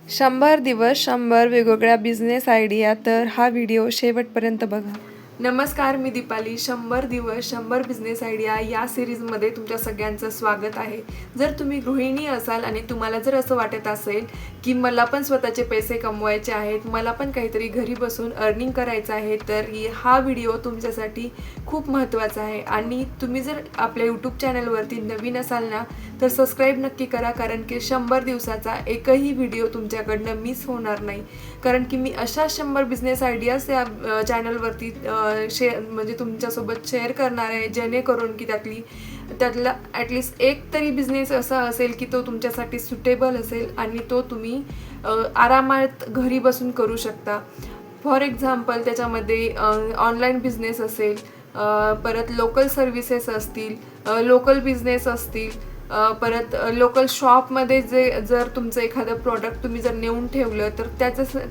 100 दिवस 100 वेगवेगळ्या business idea, तर हा व्हिडिओ शेवटपर्यंत बघा. नमस्कार, मी दीपाली. 100 दिवस 100 बिझनेस आयडिया या सिरीजमध्ये तुमच्या सगळ्यांचं स्वागत आहे. जर तुम्ही गृहिणी असाल आणि तुम्हाला जर असं वाटत असेल की मला पण स्वतःचे पैसे कमवायचे आहेत, मला पण काहीतरी घरी बसून अर्निंग करायचं आहे, तर हा व्हिडिओ तुमच्यासाठी खूप महत्त्वाचा आहे. आणि तुम्ही जर आपल्या यूट्यूब चॅनलवरती नवीन असाल ना, तर सबस्क्राईब नक्की करा, कारण की 100 दिवसाचा एकही व्हिडिओ तुमच्याकडनं मिस होणार नाही. कारण की मी अशा 100 बिझनेस आयडियाज या चॅनलवरती म्हणजे तुमच्यासोबत शेअर करणार आहे, जेणेकरून की त्यातला ॲटलिस्ट एक तरी बिझनेस असा असेल की तो तुमच्यासाठी सुटेबल असेल आणि तो तुम्ही आरामात घरी बसून करू शकता. फॉर एक्झाम्पल, त्याच्यामध्ये ऑनलाईन बिझनेस असेल, परत लोकल सर्व्हिसेस असतील, लोकल बिझनेस असतील, परत लोकल शॉपमध्ये जर तुमचं एखादं प्रॉडक्ट तुम्ही जर नेऊन ठेवलं तर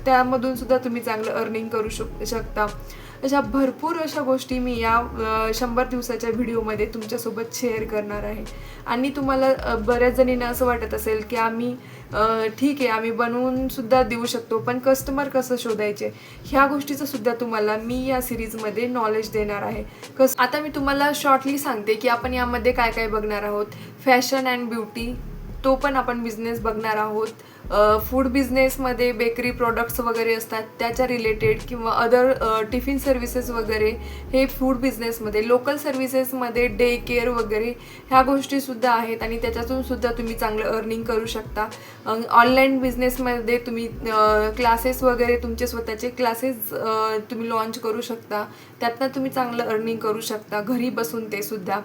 त्यामधून सुद्धा तुम्ही चांगलं अर्निंग करू शकता. अशा भरपूर अशा गोष्टी मी या 100 दिवसाच्या व्हिडिओमध्ये तुमच्यासोबत शेअर करणार आहे. आणि तुम्हाला बऱ्याच जणींना असं वाटत असेल की ठीक आहे, आम्ही बनवून सुद्धा देऊ शकतो, पण कस्टमर कसं शोधायचे, ह्या गोष्टीचं सुद्धा तुम्हाला मी या सिरीजमध्ये नॉलेज देणार आहे. आता मी तुम्हाला शॉर्टली सांगते की आपण यामध्ये काय काय बघणार आहोत. फॅशन अँड ब्युटी, तो पण आपण बिझनेस बघणार आहोत. फूड बिझनेसमध्ये बेकरी प्रोडक्ट्स वगैरे असतात त्याच्या रिलेटेड, किंवा अदर टिफिन सर्व्हिसेस वगैरे, हे फूड बिझनेसमध्ये. लोकल सर्व्हिसेसमध्ये डे केअर वगैरे ह्या गोष्टीसुद्धा आहेत आणि त्याच्यातून सुद्धा तुम्ही चांगलं अर्निंग करू शकता. ऑनलाईन बिझनेसमध्ये तुम्ही क्लासेस वगैरे, तुमचे स्वतःचे क्लासेस तुम्ही लॉन्च करू शकता, त्यातनं तुम्ही चांगलं अर्निंग करू शकता घरी बसून, ते सुद्धा.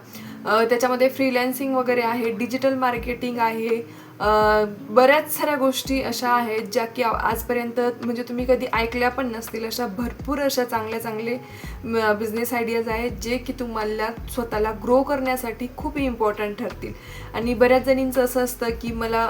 त्याच्यामध्ये फ्रीलॅन्सिंग वगैरे आहे, डिजिटल मार्केटिंग आहे, बऱ्याच साऱ्या गोष्टी अशा आहेत ज्या की आजपर्यंत म्हणजे तुम्ही कधी ऐकल्या पण नसतील. अशा भरपूर अशा चांगले बिझनेस आयडियाज आहेत जे की तुम्हाला स्वतःला ग्रो करण्यासाठी खूप इम्पॉर्टंट ठरतील. आणि बऱ्याच जणींचं असं असतं की मला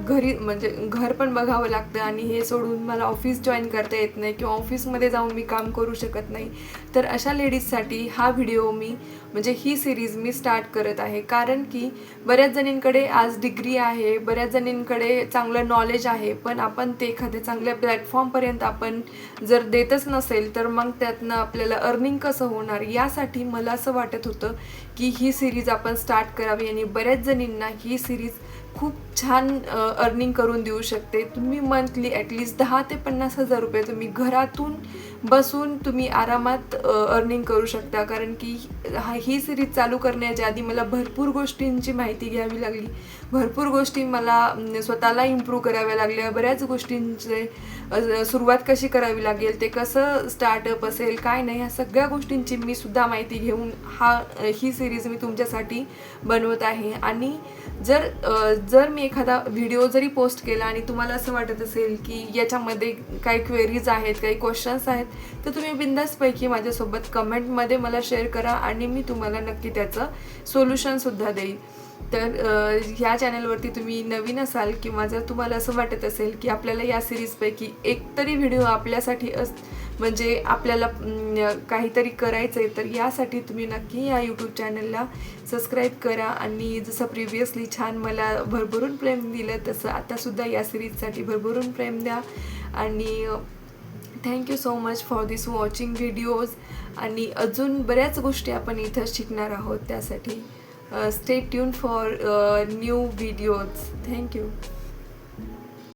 घरी म्हणजे घर पण बघावं लागतं आणि हे सोडून मला ऑफिस जॉईन करता येत नाही, किंवा ऑफिसमध्ये जाऊन मी काम करू शकत नाही. तर अशा लेडीजसाठी हा व्हिडिओ म्हणजे ही सिरीज मी स्टार्ट करत आहे. कारण की बऱ्याच जणींकडे आज डिग्री आहे, बऱ्याच जणींकडे चांगलं नॉलेज आहे, पण आपण ते एखाद्या चांगल्या प्लॅटफॉर्मपर्यंत आपण जर देतच नसेल तर मग त्यातनं आपल्याला अर्निंग कसं होणार. यासाठी मला असं वाटत होतं की ही सिरीज आपण स्टार्ट करावी, आणि बऱ्याच जणींना ही सिरीज खूप छान अर्निंग करून देऊ शकते. तुम्ही मंथली ॲटलिस्ट 10,000 ते 50,000 रुपये तुम्ही घरातून बसून तुम्ही आरामात अर्निंग करू शकता. कारण की ही सिरीज चालू करण्याच्या आधी मला भरपूर गोष्टींची माहिती घ्यावी लागली, भरपूर गोष्टी मला स्वतःला इम्प्रूव्ह कराव्या लागल्या, बऱ्याच गोष्टींचे सुरुवात कशी करावी लागेल, ते कसं स्टार्टअप असेल काय नाही, ह्या सगळ्या गोष्टींची मी सुद्धा माहिती घेऊन ही सिरीज मी तुमच्यासाठी बनवत आहे. आणि जर मी एखादा व्हिडिओ जरी पोस्ट केला आणि तुम्हाला असं वाटत असेल की याच्यामध्ये काही क्वेरीज आहेत, काही क्वेश्चन्स आहेत, तर तुम्ही बिंदासपैकी माझ्यासोबत कमेंटमध्ये मला शेअर करा आणि मी तुम्हाला नक्की त्याचं सोल्युशनसुद्धा देईन. तर ह्या चॅनलवरती तुम्ही नवीन असाल, किंवा जर तुम्हाला असं वाटत असेल की आपल्याला या सिरीजपैकी एक तरी व्हिडिओ आपल्यासाठी म्हणजे आपल्याला काहीतरी करायचं आहे, तर यासाठी तुम्ही नक्की या यूट्यूब चॅनलला सबस्क्राईब करा. आणि जसं प्रिव्हियसली छान मला भरभरून प्रेम दिलं, तसं आतासुद्धा या सिरीजसाठी भरभरून प्रेम द्या. आणि thank you so much for this watching videos. आणि अजून बऱ्याच गोष्टी आपण इथं शिकणार आहोत, त्यासाठी stay tune for new videos. Thank you.